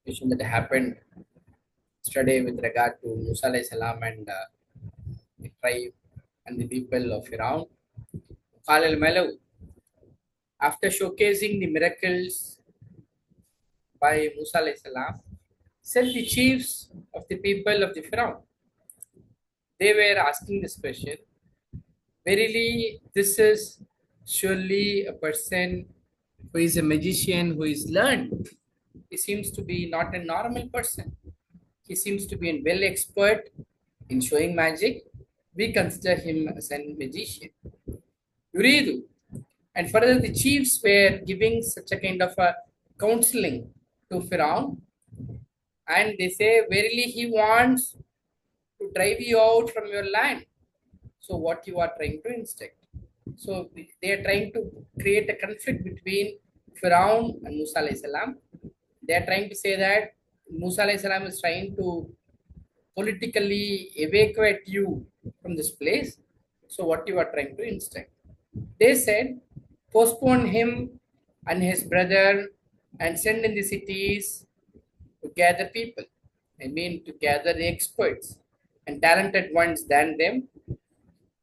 situation that happened yesterday with regard to Musa alayhi salam and the tribe and the people of Firaun. قال الملأ, after showcasing the miracles by Musa alayhi salam, said the chiefs of the people of the Firaun. They were asking this question. Verily, this is surely a person who is a magician who is learned. He seems to be not a normal person. He seems to be a well expert in showing magic. We consider him as a magician. Yuridu. And further, the chiefs were giving such a kind of a counseling to Firaun, and they say, verily, he wants to drive you out from your land. So, what you are trying to instruct? So, they are trying to create a conflict between Firaun and Musa alayhi salam. They are trying to say that Musa alayhi salam is trying to politically evacuate you from this place. So, what you are trying to instruct? They said, postpone him and his brother and send in the cities to gather people. I mean, to gather the experts and talented ones than them.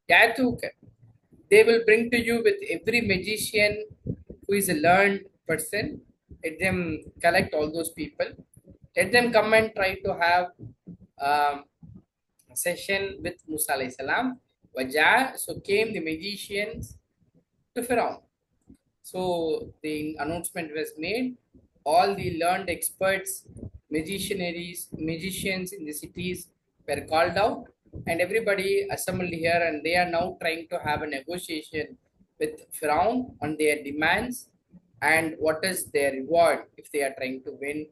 Yatuka. They will bring to you with every magician who is a learned person. Let them collect all those people. Let them come and try to have a session with Musa alayhi salam. Wajah, so came the magicians to Firaun. So the announcement was made. All the learned experts, magicians in the cities were called out, and everybody assembled here. And they are now trying to have a negotiation with Firaun on their demands and what is their reward if they are trying to win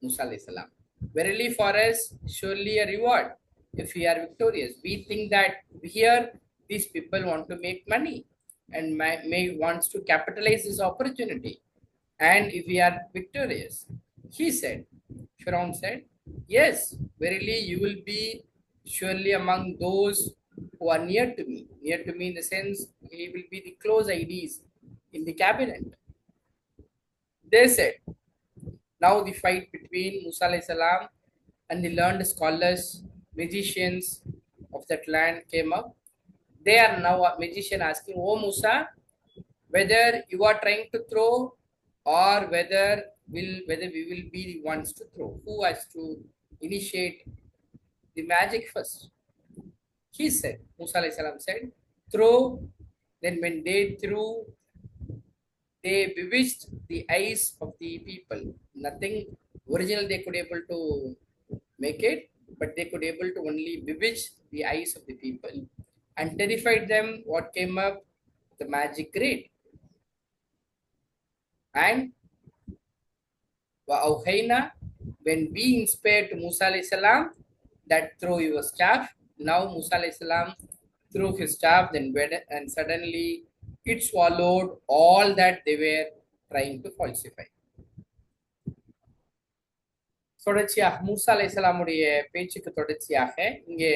Musa alayhi salam. Verily, for us, surely a reward if we are victorious. We think that here these people want to make money and may wants to capitalize this opportunity. And if we are victorious, he said, Firaun said, yes, verily you will be surely among those who are near to me. Near to me in the sense he will be the close IDs in the cabinet. They said, now the fight between Musa alayhi salam and the learned scholars, magicians of that land came up. They are now a magician asking, oh Musa, whether you are trying to throw or whether we will be the ones to throw. Who has to initiate the magic first? He said, Musa alayhi salam said, throw. Then when they threw, they bewitched the eyes of the people. Nothing original they could able to make it, but they could able to only bewitch the eyes of the people and terrified them. What came up? The magic great. And وَأَوْحَيْنَا, when we inspired to Musa alayhi salam that throw your staff, now Musa alayhi salam threw his staff, then and suddenly it swallowed all that they were trying to falsify. தொடர்ச்சியாக மூசா அலைஹிஸ்ஸலாமுடைய பேச்சுக்கு தொடர்ச்சியாக இங்கே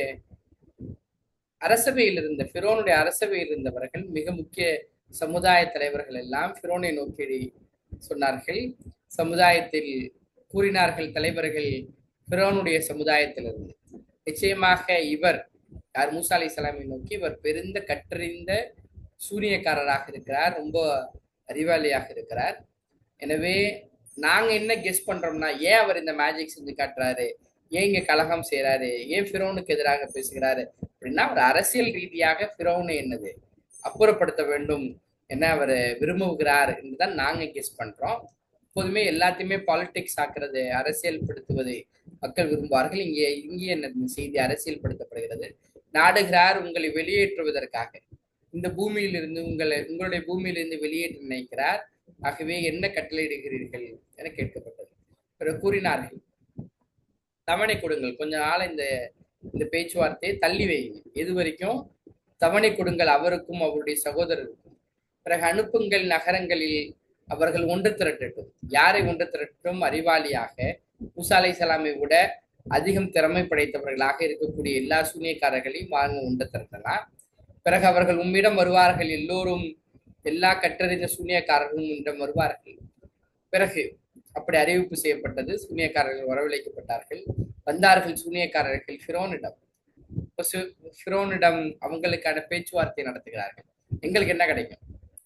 அரசவையில் இருந்த ஃபிரோனுடைய அரசவையில் இருந்தவர்கள் மிக முக்கிய சமுதாய தலைவர்கள் எல்லாம் ஃபிரோனை நோக்கி சொன்னார்கள். சமுதாயத்தில் கூறினார்கள் தலைவர்கள் ஃபிரோனுடைய சமுதாயத்திலிருந்து, நிச்சயமாக இவர் யார் மூசா அலைஹிஸ்ஸலாமை நோக்கி, இவர் பெருந்த கற்றறிந்த சூனியக்காரராக இருக்கிறார், ரொம்ப அறிவாளியாக இருக்கிறார். எனவே நாங்க என்ன கெஸ் பண்றோம்னா, ஏன் அவர் இந்த மேஜிக் செஞ்சு காட்டுறாரு, ஏன் இங்க கலகம் செய்யறாரு, ஏன் ஃபிரோனுக்கு எதிராக பேசுகிறாரு அப்படின்னா, அவர் அரசியல் ரீதியாக ஃபிரோனை என்னது அப்புறப்படுத்த வேண்டும் என்ன அவர் விரும்புகிறார் என்றுதான் நாங்க கெஸ் பண்றோம். எப்போதுமே எல்லாத்தையுமே பாலிடிக்ஸ் ஆக்குறது, அரசியல் படுத்துவதை மக்கள் விரும்புவார்கள். இங்கே என்ன செய்தி அரசியல் படுத்தப்படுகிறது. நாடுகிறார் உங்களை வெளியேற்றுவதற்காக, இந்த பூமியிலிருந்து உங்களுடைய பூமியிலிருந்து வெளியேற்ற நினைக்கிறார், ஆகவே என்ன கட்டளையிடுகிறீர்கள் என கேட்கப்பட்டது. பிறகு கூறினார்கள், தவணை கொடுங்கள், கொஞ்ச நாள் இந்த பேச்சுவார்த்தையை தள்ளி வைங்க, எது வரைக்கும் தவணை கொடுங்கள் அவருக்கும் அவருடைய சகோதரருக்கும், பிறகு அனுப்புங்கள் நகரங்களில் அவர்கள் ஒன்று திரட்டட்டும். யாரை ஒன்று திரட்டும்? அறிவாளியாக மூசா அலைஹிஸ்ஸலாமை விட அதிகம் திறமை படைத்தவர்களாக இருக்கக்கூடிய எல்லா சூனியக்காரர்களையும் வாங்க ஒன்று திரட்டலாம். பிறகு அவர்கள் உம்மிடம் வருவார்கள், எல்லோரும் எல்லா கற்றறிந்த சூனியக்காரர்களும் உம்மிடம் வருவார்கள். பிறகு அப்படி அறிவிப்பு செய்யப்பட்டது. சூனியக்காரர்கள் வரவழைக்கப்பட்டார்கள். வந்தார்கள் சூனியக்காரர்கள் ஃபிரௌனிடம். ஃபிரௌனிடம் அவங்களுக்கான பேச்சுவார்த்தை நடத்துகிறார்கள். எங்களுக்கு என்ன கிடைக்கும்?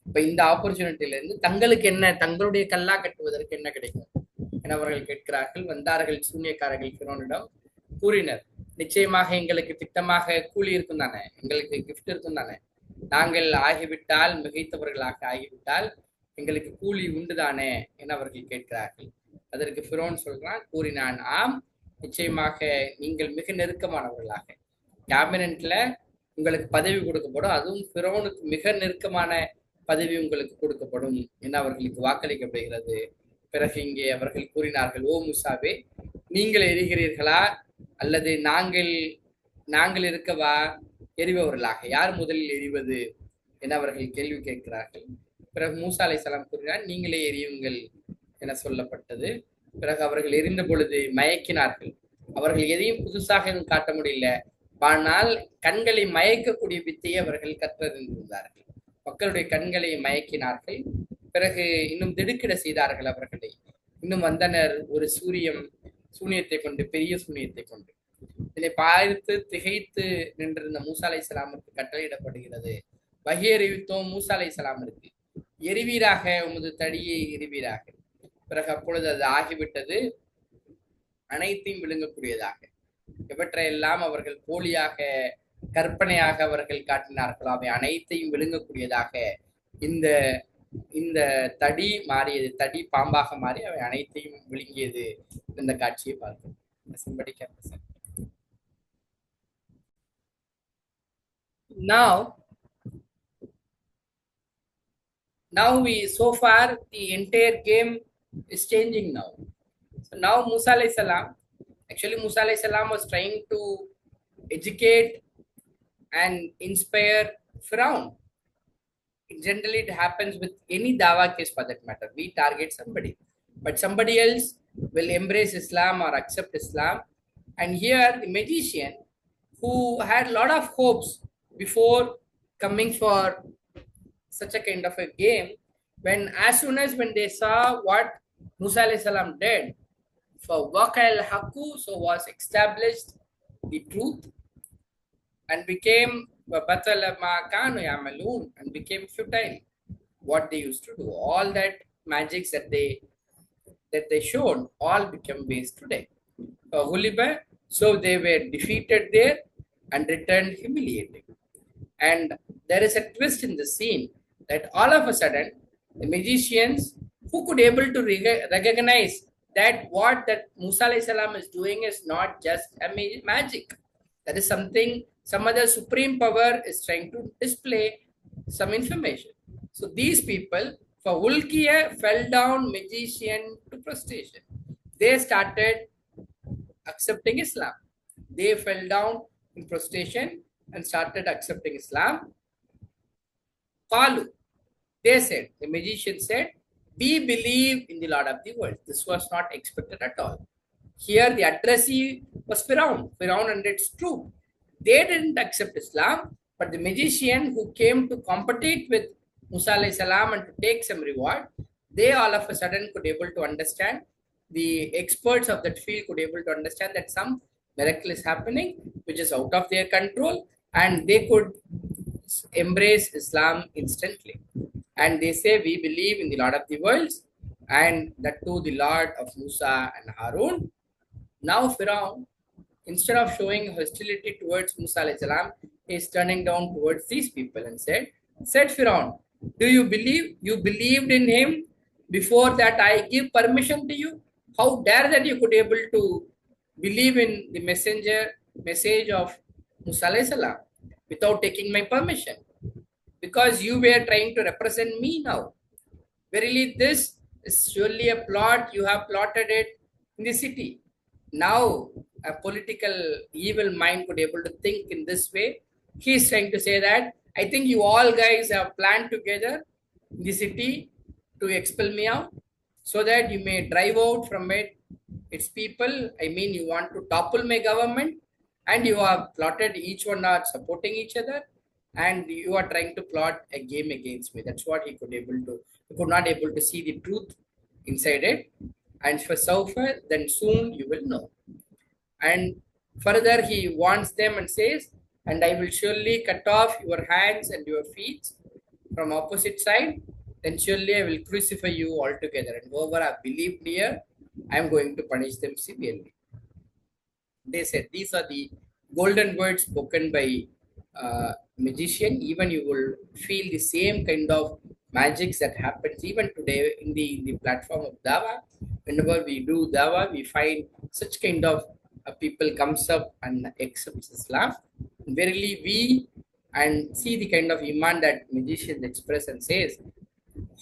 இப்ப இந்த ஆப்பர்ச்சுனிட்டில இருந்து தங்களுக்கு என்ன, தங்களுடைய கல்லா கட்டுவதற்கு என்ன கிடைக்கும் என அவர்கள் கேட்கிறார்கள். வந்தார்கள் சூனியக்காரர்கள் ஃபிரௌனிடம் கூறினர், நிச்சயமாக எங்களுக்கு திட்டமாக கூலி இருக்கும் தானே, எங்களுக்கு கிஃப்ட் இருக்கும் தானே, நாங்கள் ஆகிவிட்டால், மிகைத்தவர்களாக ஆகிவிட்டால் எங்களுக்கு கூலி உண்டுதானே என அவர்கள் கேட்கிறார்கள். அதற்கு ஃபிரௌன் சொல்றான், கூறினான், ஆம், நிச்சயமாக நீங்கள் மிக நெருக்கமானவர்களாக, கேபினட்ல உங்களுக்கு பதவி கொடுக்கப்படும், அதுவும் ஃபிரௌனுக்கு மிக நெருக்கமான பதவி உங்களுக்கு கொடுக்கப்படும் என அவர்களுக்கு வாக்களிக்கப்படுகிறது. பிறகு இங்கே அவர்கள் கூறினார்கள், ஓ மூசாவே, நீங்கள் எரிகிறீர்களா அல்லது நாங்கள் இருக்கவா எரிபவர்களாக, யார் முதலில் எரிவது என அவர்கள் கேள்வி கேட்கிறார்கள். பிறகு மூசா அலைஹிஸ்ஸலாம் கூறினார், நீங்களே எரியுங்கள் என சொல்லப்பட்டது. பிறகு அவர்கள் எரிந்த பொழுது மயக்கினார்கள். அவர்கள் எதையும் புதுசாக எதுவும் காட்ட முடியல, ஆனால் கண்களை மயக்கக்கூடிய வித்தையை அவர்கள் கற்றறிந்திருந்தார்கள். மக்களுடைய கண்களை மயக்கினார்கள். பிறகு இன்னும் திடுக்கிட செய்தார்கள் அவர்களை. இன்னும் வந்தனர் ஒரு சூனியத்தை கொண்டு, பெரிய சூனியத்தை கொண்டு. இதை பார்த்து திகைத்து நின்றிருந்த மூசா அலைஹிஸ்ஸலாமுக்கு கட்டளையிடப்படுகிறது, வஹி அறிவித்தோம் மூசா அலைஹிஸ்ஸலாமிற்கு, எரிவீராக, உமது தடியை எரிவீராக. பிறகு அப்பொழுது அது ஆகிவிட்டது, அனைத்தையும் விழுங்கக்கூடியதாக. எவற்றையெல்லாம் அவர்கள் போலியாக கற்பனையாக அவர்கள் காட்டினார்களோ அவை அனைத்தையும் விழுங்கக்கூடியதாக இந்த இந்த தடி மாறியது, தடி பாம்பாக மாறி அவை அனைத்தையும் விழுங்கியது. இந்த காட்சியை பார்க்கிறோம். Now we, so far the entire game is changing now. So now Musa alayhi salam, actually Musa alayhi salam was trying to educate and inspire Firaun. Generally it happens with any dawa case for that matter. We target somebody, but somebody else will embrace Islam or accept Islam. And here the magician, who had a lot of hopes before coming for such a kind of a game, as soon as they saw what Musa alayhi salam did, for Waqal Haqqu, so was established the truth, and became Batala ma kanu ya'malun, and became futile what they used to do. All that magics that they showed all became waste today. So they were defeated there and returned humiliated. And there is a twist in the scene that all of a sudden the magicians, who could able to recognize that what that Musa alayhi salam is doing is not just a magic, that is something, some other supreme power is trying to display some information. So these people, for Ulkiya, fell down magician to prostration. They started accepting Islam. They fell down in prostration and started accepting Islam. Qalu, they said, the magician said, we believe in the Lord of the world. This was not expected at all. Here the addressee was Firaun, and it's true. They didn't accept Islam, but the magician who came to compete with Musa alayhi salam and to take some reward, they all of a sudden could able to understand, the experts of that field could able to understand that some miracle is happening which is out of their control, and they could embrace Islam instantly. And they say, we believe in the Lord of the worlds, and that too the Lord of Musa and Harun. Now Firaun, instead of showing hostility towards Musa alayhi salam, is turning down towards these people and said Firaun, do you believe? You believed in him before that I give permission to you? How dare that you could able to believe in the message of Musa alayhi salam without taking my permission? Because you were trying to represent me now. Verily, this is surely a plot. You have plotted it in the city. Now, a political evil mind could able to think in this way. He is trying to say that, I think you all guys have planned together in the city to expel me out, so that you may drive out from its people. I mean, you want to topple my government, and you have plotted, each one are supporting each other, and you are trying to plot a game against me. That's what he could not able to see the truth inside it. and for Saufa, then soon you will know. And further, he warns them and says, and I will surely cut off your hands and your feet from opposite side, then surely I will crucify you altogether. And whoever have believed here, I am going to punish them severely. They said these are the golden words spoken by magician. Even you will feel the same kind of magics that happens even today in the platform of Dawa. Whenever we do Dawa, we find such kind of people comes up and accepts Islam. Verily, we and see the kind of iman that magicians express and says,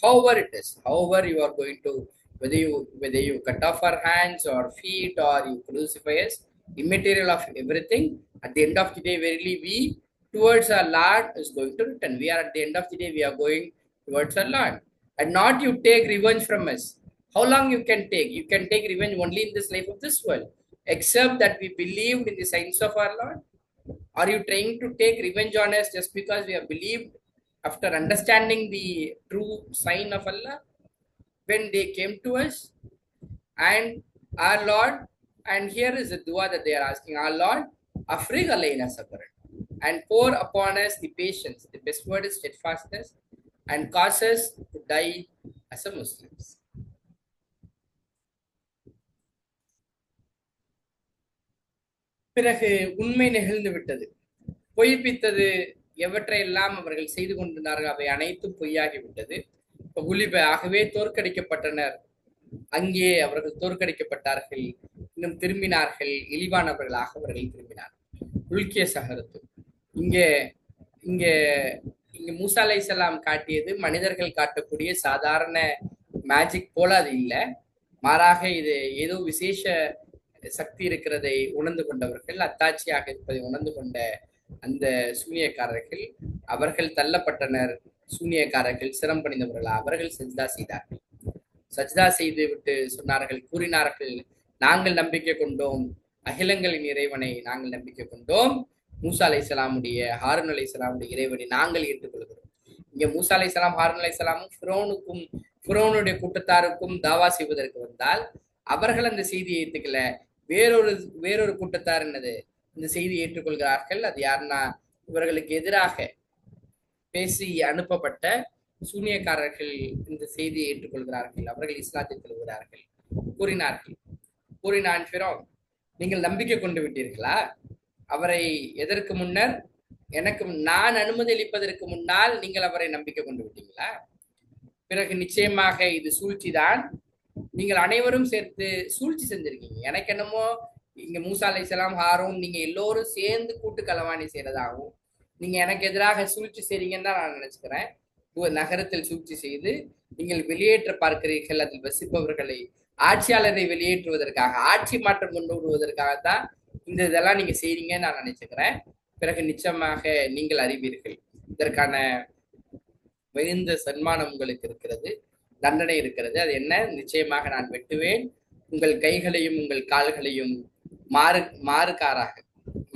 however it is, however you are going to, whether you cut off our hands or feet or you crucify us, immaterial of everything, at the end of the day, verily we towards our Lord is going to return. We are at the end of the day, we are going towards our Lord. And not you take revenge from us. How long you can take? You can take revenge only in this life of this world. Except that we believed in the signs of our Lord. Are you trying to take revenge on us just because we have believed after understanding the true sign of Allah? When they came to us and our Lord, and here is the dua that they are asking, our Lord, Afrig alayna sabran, and pour upon us the patience. The best word is steadfastness, and cause us to die as a Muslims. பிறகு உண்மை நிகழ்ந்து விட்டது. பொய்ப்பித்தது எவற்றையெல்லாம் அவர்கள் செய்து கொண்டிருந்தார்கள் அவை அனைத்தும் பொய்யாகிவிட்டது. ஆகவே தோற்கடிக்கப்பட்டனர். அங்கே அவர்கள் தோற்கடிக்கப்பட்டார்கள். இன்னும் திரும்பினார்கள். இழிவானவர்களாக அவர்கள் திரும்பினார்கள். உல்கிய சஹரத்து இங்கே இங்கே இங்கே மூசா அலைஹிஸ்ஸலாம் காட்டியது மனிதர்கள் காட்டக்கூடிய சாதாரண மேஜிக் போல அது இல்லை. மாறாக இது ஏதோ விசேஷ சக்தி இருக்கிறதை உணர்ந்து கொண்டவர்கள், அத்தாட்சியாக இருப்பதை உணர்ந்து கொண்ட அந்த சூனியக்காரர்கள், அவர்கள் தள்ளப்பட்டனர். சூனியக்காரர்கள் சிரம் பணிந்தவர்களா அவர்கள் சஜ்தா செய்தார்கள். சஜ்தா செய்து விட்டு சொன்னார்கள், கூறினார்கள், நாங்கள் நம்பிக்கை கொண்டோம், அகிலங்களின் இறைவனை நாங்கள் நம்பிக்கை கொண்டோம், மூசா அலைஹிஸ்ஸலாமுடைய ஹாரூன் அலைஹிஸ்ஸலாமுடைய இறைவனை நாங்கள் ஏற்றுக்கொள்கிறோம். இங்க மூசா அலைஹிஸ்ஸலாம் ஹாரூன் அலைஹிஸ்ஸலாமும் ஃபிரௌனுடைய கூட்டத்தாருக்கும் தாவா செய்வதற்கு வந்தால் அவர்கள் அந்த செய்தியை ஏற்றுக்கல. வேறொரு கூட்டத்தார் என்னது இந்த செய்தியை ஏற்றுக்கொள்கிறார்கள். அது யாருன்னா இவர்களுக்கு எதிராக பேசி அனுப்பப்பட்ட சூனியக்காரர்கள் இந்த செய்தியை ஏற்றுக்கொள்கிறார்கள். அவர்கள் இஸ்லாத்தை கொள்கிறார்கள். கூறினான் ஃபிரௌன், நீங்கள் நம்பிக்கை கொண்டு விட்டீர்களா? அவரை எதற்கு முன்னர் எனக்கு நான் அனுமதி அளிப்பதற்கு முன்னால் நீங்கள் அவரை நம்பிக்கை கொண்டு விட்டீங்களா? பிறகு நிச்சயமாக இது சூழ்ச்சி தான். நீங்கள் அனைவரும் சேர்த்து சூழ்ச்சி செஞ்சிருக்கீங்க. எனக்கு என்னமோ இங்க மூசா அலைஹிஸ்ஸலாம் ஹாரூன் நீங்க எல்லோரும் சேர்ந்து கூட்டு களவாணி செய்யறதாகவும் நீங்க எனக்கு எதிராக சூழ்ச்சி செய்றீங்கன்னு தான் நான் நினைச்சுக்கிறேன். நகரத்தில் சூழ்ச்சி செய்து நீங்கள் வெளியேற்ற பார்க்கிறீர்கள். அதில் வசிப்பவர்களை, ஆட்சியாளரை வெளியேற்றுவதற்காக, ஆட்சி மாற்றம் கொண்டு வருவதற்காகத்தான் இந்த இதெல்லாம் நீங்க செய்றீங்கன்னு நான் நினைச்சுக்கிறேன். பிறகு நிச்சயமாக நீங்கள் அறிவீர்கள். இதற்கான மிகுந்த சன்மானம் உங்களுக்கு இருக்கிறது, தண்டனை இருக்கிறது. அது என்ன? நிச்சயமாக நான் வெட்டுவேன். உங்கள் கைகளையும் உங்கள் கால்களையும்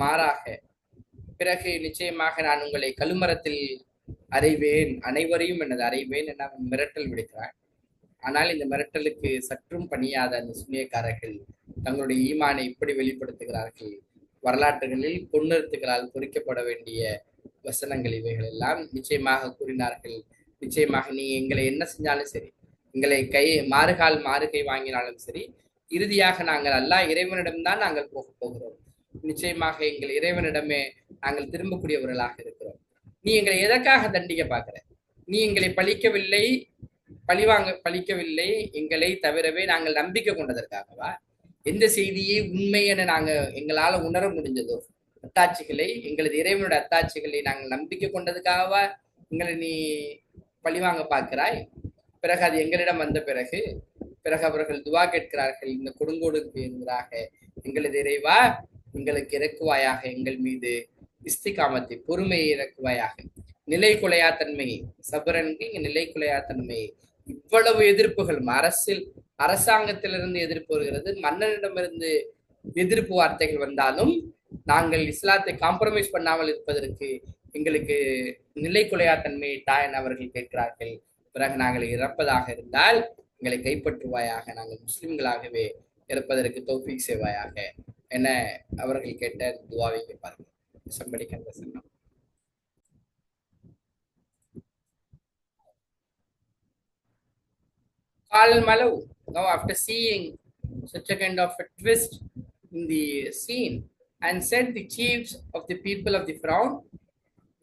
மாறாக. பிறகு நிச்சயமாக நான் உங்களை கழுமரத்தில் அறைவேன், அனைவரையும் எனது அறைவேன் என மிரட்டல் விடுக்கிறான். ஆனால் இந்த மிரட்டலுக்கு சற்றும் பணியாத அந்த சுனியக்காரர்கள் தங்களுடைய ஈமானை இப்படி வெளிப்படுத்துகிறார்கள். வரலாற்றுகளில் பொன்னெழுத்துக்களால் பொறிக்கப்பட வேண்டிய வசனங்கள் இவைகள் எல்லாம் நிச்சயமாக கூறினார்கள். நிச்சயமாக நீ எங்களை என்ன செஞ்சாலும் சரி, எங்களை மாறுகை வாங்கினாலும் சரி, இறுதியாக நாங்கள் அல்லாஹ் இறைவனிடம்தான் நாங்கள் போகிறோம். நிச்சயமாக எங்கள் இறைவனிடமே நாங்கள் திரும்பக்கூடியவர்களாக இருக்கிறோம். நீ எங்களை எதற்காக தண்டிக்க பார்க்கிற? நீ எங்களை பழிக்கவில்லை எங்களை தவிரவே நாங்கள் நம்பிக்கை கொண்டதற்காகவா? எந்த செய்தியை உண்மை என எங்களால உணர முடிஞ்சதோ அத்தாட்சிகளை, எங்களது இறைவனுடைய அத்தாட்சிகளை நாங்கள் நம்பிக்கை கொண்டதுக்காகவா எங்களை நீ பழிவாங்க பார்க்கிறாய்? பிறகு அது எங்களிடம் வந்த பிறகு அவர்கள் துவா கேட்கிறார்கள், இந்த கொடுங்கோடுக்கு எதிராக எங்களது இறைவா எங்களுக்கு இறக்குவாயாக, எங்கள் மீது இஸ்திகாமத்தை, பொறுமையை இறக்குவாயாக, நிலை குலையா தன்மையை, சபரனுக்கு இங்க நிலை குலையா தன்மையை. இவ்வளவு எதிர்ப்புகளும் அரசாங்கத்திலிருந்து எதிர்ப்பு வருகிறது, மன்னனிடமிருந்து எதிர்ப்பு வார்த்தைகள் வந்தாலும் நாங்கள் இஸ்லாத்தை காம்ப்ரமைஸ் பண்ணாமல் இருப்பதற்கு எங்களுக்கு நிலை குலையா தன்மையை தாயன் அவர்கள் கேட்கிறார்கள். பிறகு நாங்கள் இறப்பதாக இருந்தால் எங்களை கைப்பற்றுவாயாக, நாங்கள் முஸ்லிம்களாகவே இருப்பதற்கு தௌஃபீக் செய்வாயாக என அவர்கள் கேட்ட துவாவை கேட்பார்கள். Somebody can listen now. Qal al-Malau, now after seeing such a kind of a twist in the scene, and said the chiefs of the people of the Pharaoh,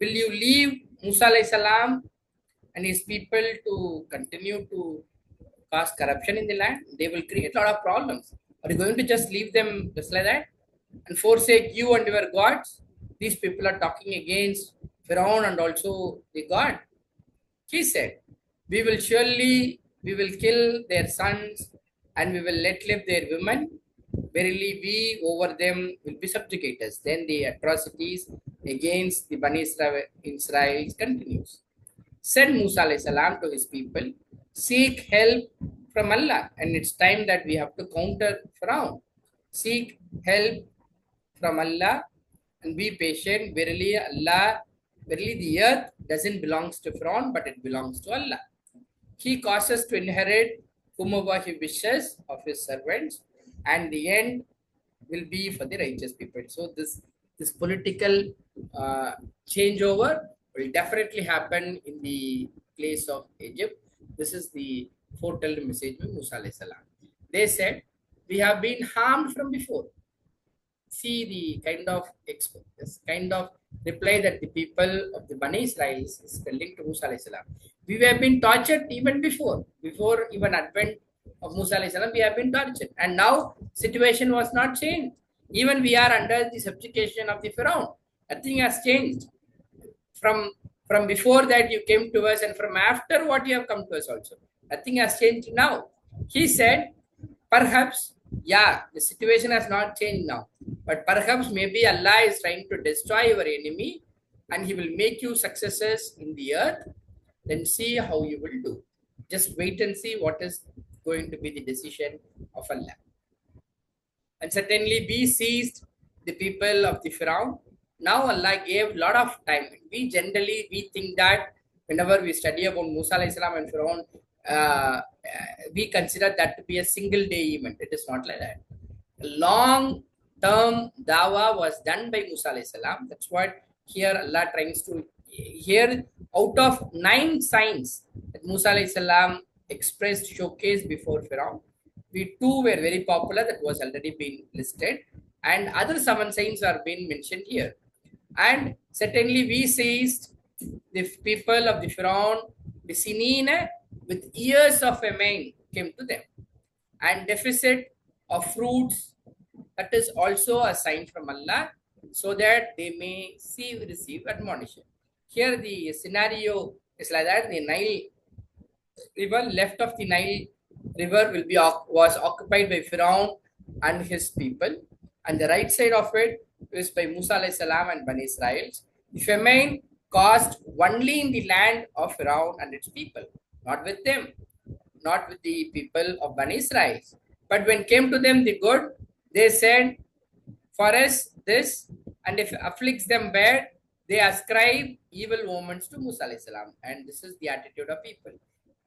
will you leave Musa alayhi salam and his people to continue to cause corruption in the land? They will create a lot of problems. Are you going to just leave them just like that and forsake you and your gods? These people are talking against Pharaoh and also the God. He said, we will kill their sons and we will let live their women. Verily, we over them will be subjugators. Then the atrocities against the Bani Israel continues. Said Musa alayhi salam to his people, seek help from Allah, and it's time that we have to counter Pharaoh. Seek help from Allah and be patient. Verily, the earth doesn't belong to Pharaoh, but it belongs to Allah. He causes to inherit whomever he wishes of his servants, and the end will be for the righteous people. So this political changeover will definitely happen in the place of Egypt. This is the foretold message of Musa alayhi salam. They said, we have been harmed from before. See the kind of reply that the people of the Bani Israel is telling to Musa alayhi salam. We have been tortured even before even advent of Musa alayhi salam. We have been tortured, and now situation was not changed. Even we are under the subjugation of the Pharaoh. Nothing has changed from before that you came to us, and from after what you have come to us also. Nothing has changed now. He said, perhaps, yeah, the situation has not changed now, but perhaps maybe Allah is trying to destroy your enemy and he will make you successes in the earth. Then see how you will do. Just wait and see what is going to be the decision of Allah. And certainly we seized the people of the Pharaoh. Now Allah gave a lot of time. We think that whenever we study about Musa alayhi salam and Pharaoh, we consider that to be a single day event. It is not like that. A long term dawa was done by Musa alayhi salam. That's what here Allah tries to, here out of 9 signs that Musa alayhi salam expressed, showcased before Pharaoh, we 2 were very popular, that was already been listed, and other 7 signs are being mentioned here. And certainly we seized the people of the Pharaoh, the Sinina, with years of famine came to them, and deficit of fruits, that is also a sign from Allah, so that they may receive admonition. Here the scenario is like that. The Nile river, left of the Nile river was occupied by Pharaoh and his people, and the right side of it is by Musa alayhi salam and Bani Israel. The famine caused only in the land of Pharaoh and its people, not with them, not with the people of Bani Israel. But when came to them the good, they said, for us this, and if afflicts them bad, they ascribe evil omens to Musa alayhi salam. And this is the attitude of people.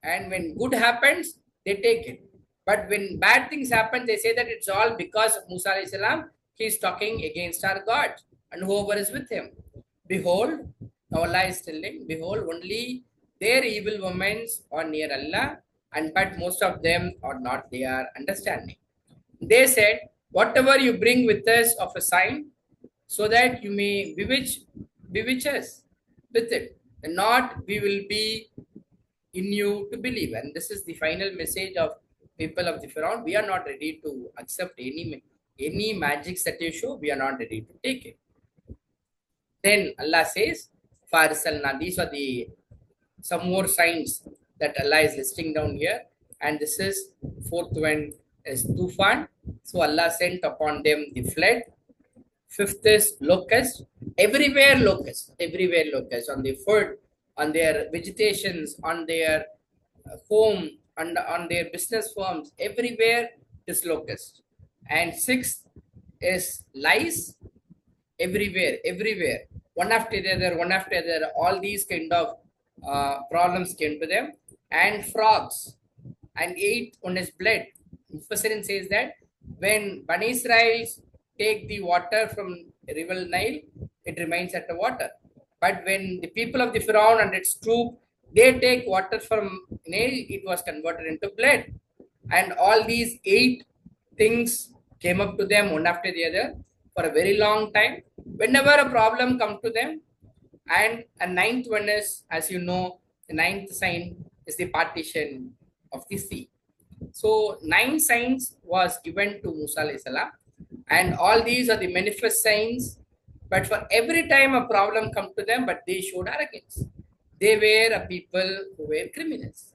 And when good happens, they take it. But when bad things happen, they say that it's all because of Musa alayhi salam. He is talking against our God and whoever is with him. Behold, now Allah is telling, behold, only their evil omens are near Allah, and but most of them are not their understanding. They said, whatever you bring with us of a sign, so that you may bewitch us with it, and not we will be in you to believe. And this is the final message of people of the Pharaoh. We are not ready to accept any magics that you show. We are not ready to take it. Then Allah says, Farisalna. These are the some more signs that Allah is listing down here. And this is 4th one is Tufan. So Allah sent upon them the flood. 5th is locust. Everywhere locust on the food, on their vegetations, on their home, on their business firms, everywhere is locust. And 6th is lice, everywhere, one after the other, all these kind of problems came to them. And frogs, and eighth one is blood. Mufassirin says that when Bani Israel take the water from river Nile, it remains at the water. But when the people of the Pharaoh and its troop, they take water from Nile, it was converted into blood. And all these eight things came up to them one after the other for a very long time. Whenever a problem come to them, and a ninth one is, as you know, the ninth sign is the partition of the sea. So 9 signs was given to Musa alayhi salam, and all these are the manifest signs. But for every time a problem come to them, but they showed arrogance. They were a people who were criminals.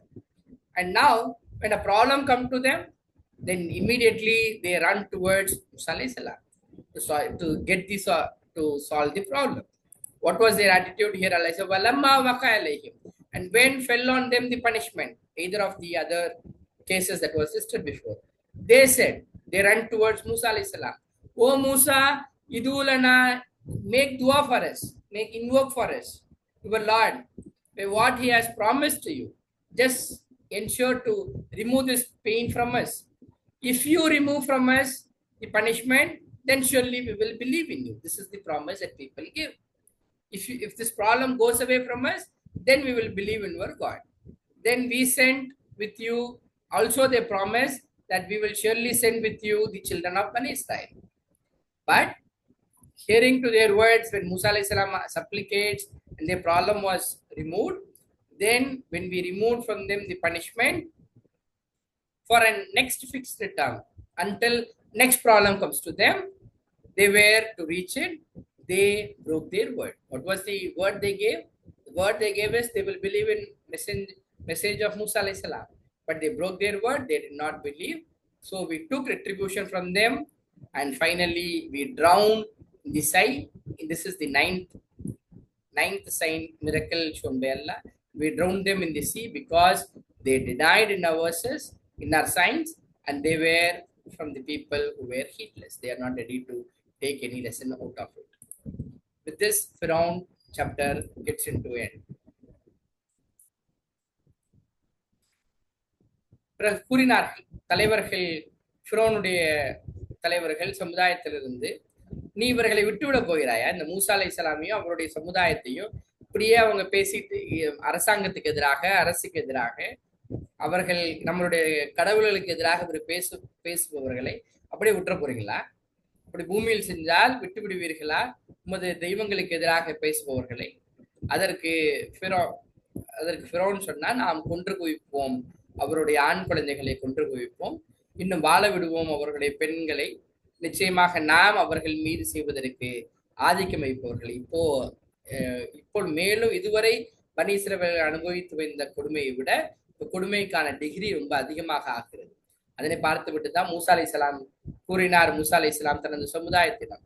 And now, when a problem come to them, then immediately they run towards Musa alayhi salam to get this to solve the problem. What was their attitude here? Allah said, "Walamma waqa alayhim." And when fell on them the punishment, either of the other cases that was listed before, they said, they ran towards Musa alayhi salam. Oh Musa, idulana, make dua for us, make invoke for us, your Lord, by what he has promised to you. Just ensure to remove this pain from us. If you remove from us the punishment, then surely we will believe in you. This is the promise that people give. If this problem goes away from us, then we will believe in your God. Then we sent with you, also they promise that we will surely send with you the children of Bani Israel. But hearing to their words, when Musa alayhi salam supplicates and their problem was removed, then when we removed from them the punishment for a next fixed term, until next problem comes to them, they were to reach it, they broke their word. What was the word they gave? The word they gave is they will believe in message of Musa alayhi salam. But they broke their word, they did not believe. So we took retribution from them, and finally we drowned in the sea. This is the ninth sign miracle shown by Allah. We drowned them in the sea because they denied in our verses, in our signs, and they were from the people who were heedless. They are not ready to take any lesson out of it. With this, Pharaoh chapter gets into end. கூறினார்கள் தலைவர்கள், ஃபிரௌனுடைய தலைவர்கள் சமுதாயத்திலிருந்து, நீ இவர்களை விட்டுவிட போகிறாயா? இந்த மூசா அலைஹிஸ்ஸலாமையும் அவருடைய சமுதாயத்தையும் இப்படியே அவங்க பேசிட்டு அரசாங்கத்துக்கு எதிராக, அரசுக்கு எதிராக, அவர்கள் நம்மளுடைய கடவுள்களுக்கு எதிராக பேசுபவர்களை அப்படியே விட்டுற போறீங்களா? அப்படி பூமியில் செஞ்சால் விட்டு விடுவீர்களா உமது தெய்வங்களுக்கு எதிராக பேசுபவர்களை? அதற்கு ஃபிரௌன் சொன்னா, நாம் கொன்று குவிப்போம், அவருடைய ஆண் குழந்தைகளை கொன்று குவிப்போம், இன்னும் வாழ விடுவோம் அவர்களுடைய பெண்களை. நிச்சயமாக நாம் அவர்கள் மீது செய்வதற்கு ஆதிக்கம் வைப்பவர்கள். இப்போ மேலும் இதுவரை பனி இஸ்ரவேலர்கள் அனுபவித்து வந்த கொடுமையை விட கொடுமைக்கான டிகிரி ரொம்ப அதிகமாக ஆகிறது. அதனை பார்த்துவிட்டு தான் மூசா அலைஹிஸ்ஸலாம் கூறினார். மூசா அலைஹிஸ்ஸலாம் தனது சமுதாயத்திடம்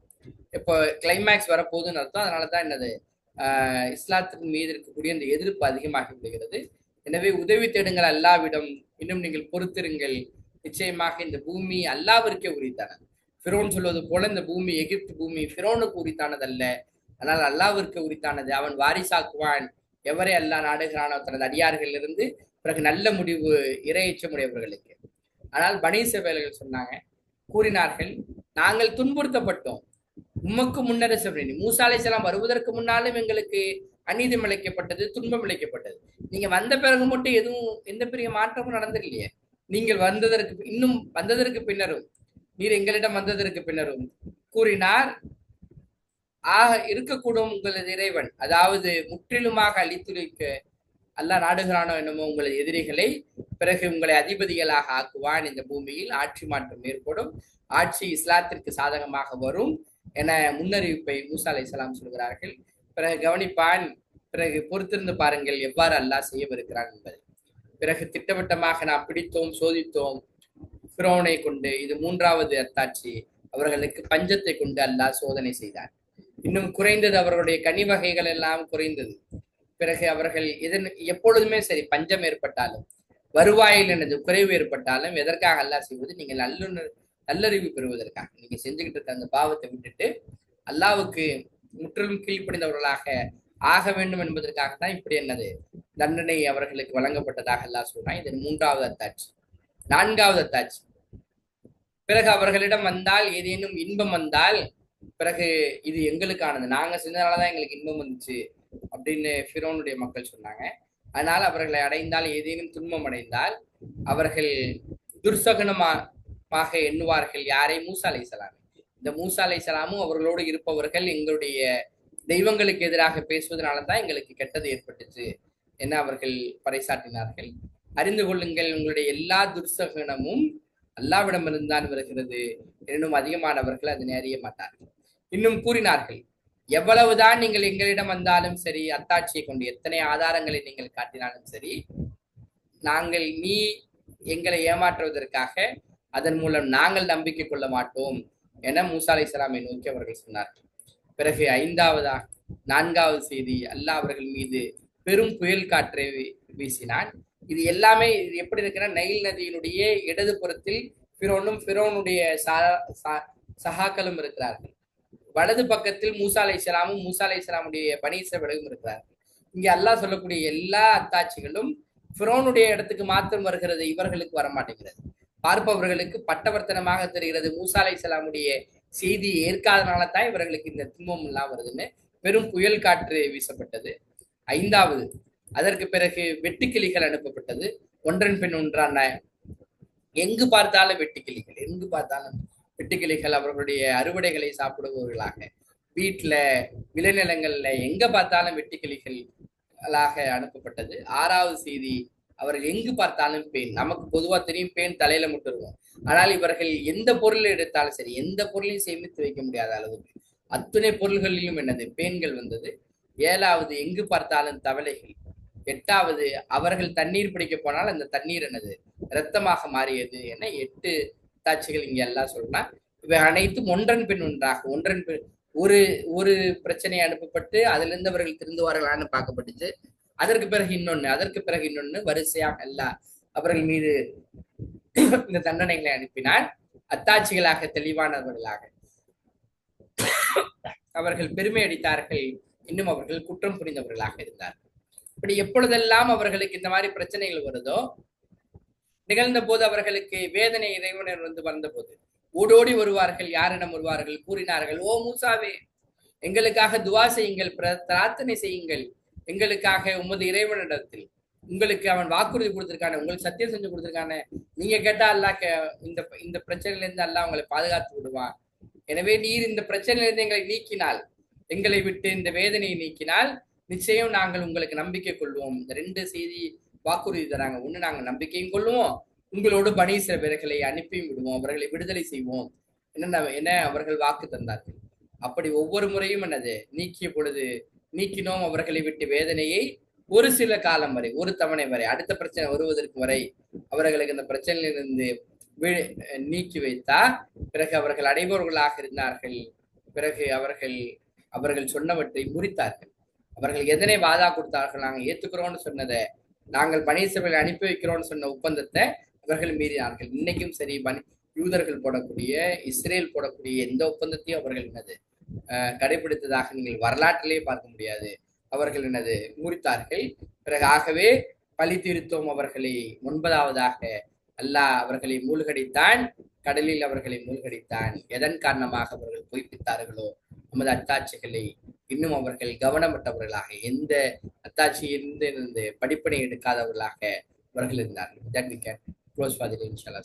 இப்போ கிளைமேக்ஸ் வரப்போகுதுன்னு அர்த்தம். அதனாலதான் என்னது, இஸ்லாத்தின் மீது இருக்கக்கூடிய இந்த எதிர்ப்பு அதிகமாகி விடுகிறது. எனவே உதவி தேடுங்கள் அல்லாவிடம், இன்னும் நீங்கள் பொறுத்திருங்கள், நிச்சயமாக இந்த பூமி அல்லாவிற்கே உரித்தானது. ஃபிரௌன் சொல்வது போல இந்த பூமி எகிப்து பூமி ஃபிரௌனுக்கு உரித்தானதல்ல, ஆனால் அல்லாவிற்கு உரித்தானது. அவன் வாரிசாக்குவான் எவரை அல்லாஹ் நாடுகிறானோ தனது அடியார்கள் இருந்து. பிறகு நல்ல முடிவு இறையச்சமுடையவர்களுக்கு. ஆனால் பனி இஸ்ரவேலர்கள் சொன்னாங்க, கூறினார்கள், நாங்கள் துன்புறுத்தப்பட்டோம், உமக்கு முன்னரே சொல்றேன், மூசா அலைஹிஸ்ஸலாம் வருவதற்கு முன்னாலும் எங்களுக்கு அநீதம் இழைக்கப்பட்டது, துன்பம் இழைக்கப்பட்டது. நீங்க வந்த பிறகு மட்டும் எதுவும் எந்த பெரிய மாற்றமும் நடந்தில்லையே. நீங்கள் வந்ததற்கு பின்னரும், நீர் எங்களிடம் வந்ததற்கு பின்னரும் கூறினார், இருக்கக்கூடும் உங்களது இறைவன், அதாவது முற்றிலுமாக அழித்துரைக்க அல்லாஹ் நாடுகிறானோ என்னமோ உங்களது எதிரிகளை, பிறகு உங்களை அதிபதிகளாக ஆக்குவான், இந்த பூமியில் ஆட்சி மாற்றம் ஏற்படும், ஆட்சி இஸ்லாத்திற்கு சாதகமாக வரும் என முன்னறிவிப்பை மூசா அலைஹிஸ்ஸலாம் சொல்கிறார்கள். பிறகு கவனிப்பான், பிறகு பொறுத்திருந்து பாருங்கள் எவ்வாறு அல்லாஹ் செய்யவிருக்கிறான் என்பதை. பிறகு திட்டவட்டமாக நாம் பிடித்தோம், சோதித்தோம் ஃபிரௌனை கொண்டு. இது 3வது அத்தாட்சி. அவர்களுக்கு பஞ்சத்தை கொண்டு அல்லாஹ் சோதனை செய்தார். இன்னும் குறைந்தது, அவர்களுடைய கனி வகைகள் எல்லாம் குறைந்தது. பிறகு அவர்கள் எப்பொழுதுமே சரி, பஞ்சம் ஏற்பட்டாலும், வருவாயில் எனது குறைவு ஏற்பட்டாலும் எதற்காக அல்லாஹ் செய்வது? நீங்கள் நல்லறிவு பெறுவதற்காக. நீங்க செஞ்சுக்கிட்டு இருக்க அந்த பாவத்தை விட்டுட்டு அல்லாஹ்வுக்கு முற்றிலும் கீழ்ப்படிந்தவர்களாக ஆக வேண்டும் என்பதற்காகத்தான் இப்படி என்னது தண்டனை அவர்களுக்கு வழங்கப்பட்டதாக அல்லாஹ் சொல்றான். இது 3வது அத்தாட்சி. 4வது அத்தாட்சி, பிறகு அவர்களிடம் வந்தால் ஏதேனும் இன்பம் வந்தால் பிறகு இது எங்களுக்கானது, நாங்க செஞ்சதுனாலதான் எங்களுக்கு இன்பம் வந்துச்சு அப்படின்னு ஃபிரௌனுடைய மக்கள் சொன்னாங்க. அதனால் அவர்களை அடைந்தால் ஏதேனும் துன்பம் அடைந்தால் அவர்கள் துர்சகனமாக எண்ணுவார்கள். யாரை? மூசா அலைஹிஸ்ஸலாம். இந்த மூசா அலைஹிஸ்ஸலாமும் அவர்களோடு இருப்பவர்கள் எங்களுடைய தெய்வங்களுக்கு எதிராக பேசுவதனால தான் எங்களுக்கு கெட்டது ஏற்பட்டுச்சு என அவர்கள் பறைசாற்றினார்கள். அறிந்து கொள்ளுங்கள், உங்களுடைய எல்லா துர்சகனமும் அல்லாவிடமிருந்தான் வருகிறது, இன்னும் அதிகமானவர்கள் அதனை அறிய மாட்டார்கள். இன்னும் கூறினார்கள், எவ்வளவுதான் நீங்கள் எங்களிடம் வந்தாலும் சரி, அத்தாட்சியை கொண்டு எத்தனை ஆதாரங்களை நீங்கள் காட்டினாலும் சரி, நாங்கள் நீ எங்களை ஏமாற்றுவதற்காக அதன் மூலம் நாங்கள் நம்பிக்கை கொள்ள மாட்டோம் என மூசா அலைஹிஸ்ஸலாமை நோக்கி அவர்கள் சொன்னார்கள். பிறகு 4வது செய்தி, அல்லாஹ் அவர்கள் மீது பெரும் புயல் காற்றை வீசினான். இது எல்லாமே எப்படி இருக்குன்னா, நைல் நதியினுடைய இடது புறத்தில் ஃபிரௌனும் ஃபிரௌனுடைய சகாக்களும் இருக்கிறார்கள். வலது பக்கத்தில் மூசா அலைஹிஸ்ஸலாமும் மூசா அலைஹிஸ்ஸலாமுடைய பனி இஸ்ரவேலும் இருக்கிறார்கள். இங்கே அல்லாஹ் சொல்லக்கூடிய எல்லா அத்தாட்சிகளும் ஃபிரௌனுடைய இடத்துக்கு மாத்திரம் வருகிறது, இவர்களுக்கு வரமாட்டேங்கிறது. பார்ப்பவர்களுக்கு பட்டவர்த்தனமாக தெரிகிறது. மூசா அலைஹிஸ்ஸலாமுடைய செய்தியை ஏற்காதனால தான் இவர்களுக்கு இந்த துன்பம் எல்லாம் வருதுன்னு பெரும் புயல் காற்று வீசப்பட்டது. 5வது, அதற்கு பிறகு வெட்டுக்கிளிகள் அனுப்பப்பட்டது. ஒன்றன் பின் ஒன்றான எங்கு பார்த்தாலும் வெட்டுக்கிளிகள், எங்கு பார்த்தாலும் வெட்டுக்கிளிகள் அவர்களுடைய அறுவடைகளை சாப்பிடுபவர்களாக, வீட்டுல விளைநிலங்கள்ல எங்க பார்த்தாலும் வெட்டுக்கிளிகளாக அனுப்பப்பட்டது. 6வது செய்தி, அவர்கள் எங்கு பார்த்தாலும் பேன். நமக்கு பொதுவா தெரியும் பேன் தலையில முட்டுருவோம். ஆனால் இவர்கள் எந்த பொருளை எடுத்தாலும் சரி, எந்த பொருளையும் சேமித்து வைக்க முடியாத அளவுக்கு அத்துணை பொருள்களிலும் என்னது பேன்கள் வந்தது. 7வது, எங்கு பார்த்தாலும் தவளைகள். 8வது, அவர்கள் தண்ணீர் பிடிக்க போனால் அந்த தண்ணீர் என்னது இரத்தமாக மாறியது என 8 தாட்சிகள் இங்க எல்லாம் சொல்றா. இவை அனைத்தும் ஒன்றன் பின் ஒன்றாக, ஒன்றன் பின் ஒரு ஒரு பிரச்சனை அனுப்பப்பட்டு அதுல இருந்து அவர்கள் திருந்துவார்களான்னு பார்க்கப்பட்டுச்சு. அதற்கு பிறகு இன்னொன்னு, அதற்கு பிறகு இன்னொன்னு, வரிசையாக எல்லாம் அவர்கள் மீது இந்த தண்டனைகளை அனுப்பினார். அத்தாட்சிகளாக தெளிவானவர்களாக அவர்கள் பெருமை அடித்தார்கள், இன்னும் அவர்கள் குற்றம் புரிந்தவர்களாக இருந்தார்கள். இப்படி எப்பொழுதெல்லாம் அவர்களுக்கு இந்த மாதிரி பிரச்சனைகள் வருதோ, நிகழ்ந்த போது அவர்களுக்கு வேதனை இறைவனர் வந்த போது ஓடோடி வருவார்கள். யாரிடம் வருவார்கள்? கூறினார்கள், ஓ மூசாவே, எங்களுக்காக துவா செய்யுங்கள், பிரார்த்தனை செய்யுங்கள், எங்களுக்காக உமது இறைவனிடத்தில். உங்களுக்கு அவன் வாக்குறுதி கொடுத்திருக்கான, உங்களுக்கு சத்தியம் செஞ்சு கொடுத்திருக்கான, நீங்க கேட்டா அல்லாஹ் இந்த இந்த பிரச்சனையில இருந்து அல்லாஹ் உங்களை பாதுகாத்து விடுவான். எனவே நீர் இந்த பிரச்சனையிலிருந்து எங்களை நீக்கினால், எங்களை விட்டு இந்த வேதனையை நீக்கினால் நிச்சயம் நாங்கள் உங்களுக்கு நம்பிக்கை கொள்வோம். இந்த 2 செய்தி வாக்குறுதி தராங்க. ஒண்ணு, நாங்க நம்பிக்கையும் கொள்வோம், உங்களோடு பனி இஸ்ரவேலர்களை அனுப்பியும் விடுவோம், அவர்களை விடுதலை செய்வோம் என்ன அவர்கள் வாக்கு தந்தார்கள். அப்படி ஒவ்வொரு முறையும் என்னது நீக்கிய பொழுது நீக்கினோம் அவர்களை விட்டு வேதனையை ஒரு சில காலம் வரை, ஒரு தவணை வரை, அடுத்த பிரச்சனை வருவதற்கு வரை அவர்களுக்கு இந்த பிரச்சனையிலிருந்து நீக்கி வைத்தா பிறகு அவர்கள் அடைபவர்களாக இருந்தார்கள். பிறகு அவர்கள் சொன்னவற்றை முறித்தார்கள். அவர்கள் எதனை வாதா கொடுத்தார்கள்? நாங்கள் ஏத்துக்கிறோம்னு சொன்னதை, நாங்கள் பனி இஸ்ரவேலை அனுப்பி வைக்கிறோம்னு சொன்ன ஒப்பந்தத்தை அவர்கள் மீறினார்கள். இன்னைக்கும் சரி, யூதர்கள் போடக்கூடிய, இஸ்ரேல் போடக்கூடிய எந்த ஒப்பந்தத்தையும் அவர்கள் என்னது கடைபிடித்ததாக நீங்கள் வரலாற்றிலே பார்க்க முடியாது. அவர்கள் என்னது முறித்தார்கள். பிறகு ஆகவே பழி தீர்த்தோம் அவர்களை. 9வதாக அல்லாஹ் அவர்களை மூழ்கடித்தான், கடலில் அவர்களை மூழ்கடித்தான். எதன் காரணமாக அவர்கள் பொய்ப்பித்தார்களோ நமது அத்தாட்சிகளை இன்னும் அவர்கள் கவனமற்றவர்களாக, எந்த அத்தாட்சியிலிருந்து படிப்பனை எடுக்காதவர்களாக அவர்கள் இருந்தார்கள். That we can close for the day, inshallah.